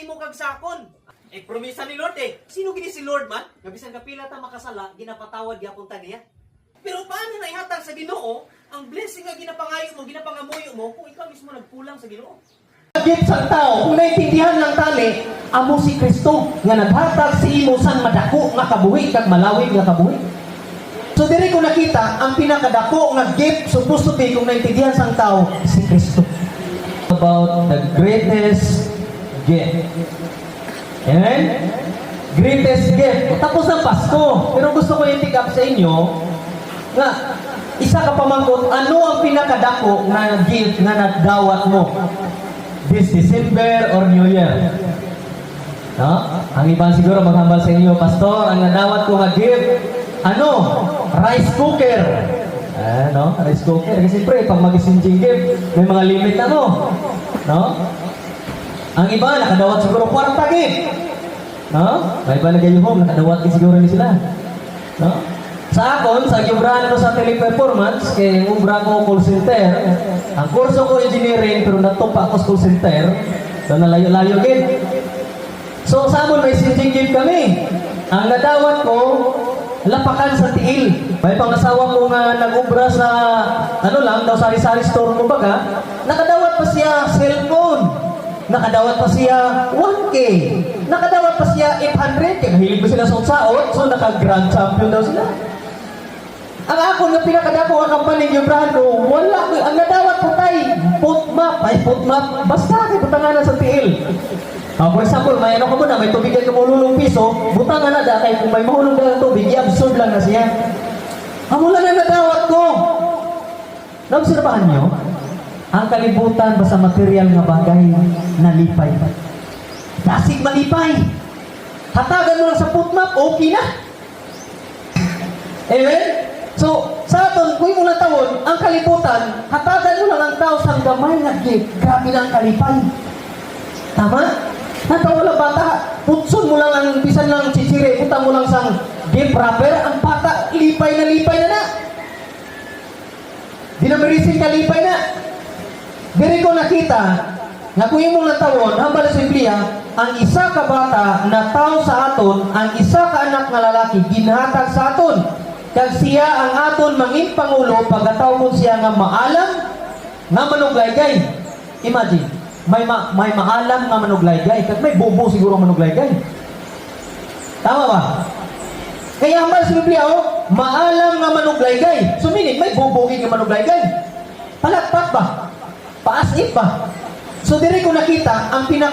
imo kag sakon. Promisa ni Lord Sino gini si Lord man? Nga bisan kapila ta makasala, ginapatawad gyapon ta niya. Pero paano na ihatag sa Ginoo ang blessing nga ginapangayo mo, ginapangamuyo mo kung ikaw mismo nagkulang sa Ginoo? Git sa tao, kung naintindihan ng tali, amo si Kristo nga naghatag si imo sang madako nga kabuhi kag malawig nga kabuhi. So diri ko nakita ang pinakadako nga gift supposed to be kung naintindihan sang tao si Kristo. About the greatest gift. Amen? Greatest gift. Tapos ng Pasko. Pero gusto ko i-pick up sa inyo nga isa ka pamangkot, ano ang pinakadako nga gift nga nagdawat mo this December or New Year? No? Ang iban siguro maghambal sa inyo, Pastor, ang nadawat ko nga gift, ano? Rice cooker. No? Rice cooker. Kasi siyempre, pag mag-sinjing gift, may mga limit na mo. No? Ang iba, nakadawat siguro kwarta gift. No? May iba nagayuhom, nakadawat siguro ni sila. No? Sa akon, sa gibrahan ko sa teleperformance, kay ubra ko call center, ang kurso ko engineering, pero natupa ako sa call center, so nalayo-layo gid. So sa amon may sinjing gift kami. Ang nadawat ko, lapakan sa tiil. May pangasawa ko nga nag-ubra sa, ano lang, daw sari-sari store ko baga, nakadawat pa siya cellphone. Nakadawat pa siya 1K. Nakadawat pa siya 800. Kaya mahilig ko sila sa utsaot, so naka-grand champion daw sila. Ang ako na pinakadako ang kampaning gibrahan ko, wala ko. Ang nadawat po tayo, putmap. Basta kay butanganan sa tiil. For example, may ano ka muna, may tubig ay kumululong piso, butangan na da, kaya kung may mahulong na ng tubig, i-absorb lang na siya. Amula na nadawat ko. Naobserbahan nyo? Ang kalibutan basta material nga bagay nalipay. Dasig malipay. Hatagan mo lang sa putmap, okay na. Amen? So, sa aton, kung mo na tawon, ang kalibutan, hatagan mo lang ang tao sa gamay nga gift. Grabe na ang kalipay. Tama? Natawa lang bata, putson mo lang ang bisan lang chichire, puta mo lang sang gift wrapper, ang bata, lipay na na. Di na marisin ka, lipay na. Diri ko nakita, nga kung imong natawon, hambal sa Biblia, ang isa ka bata na tao sa aton, ang isa ka anak nga lalaki, ginhatag sa aton. Kag siya ang aton mangin pangulo, pagkatawon siya nga maalam, nga manuglaygay. Imagine, may maalam nga manuglaygay, kag may bobo siguro manuglaygay. Tama ba? Kaya hambal sa Biblia, maalam nga manuglaygay. So meaning, may bobo nga manuglaygay. Palakpak ba? Paas-if ba? So diri ko nakita ang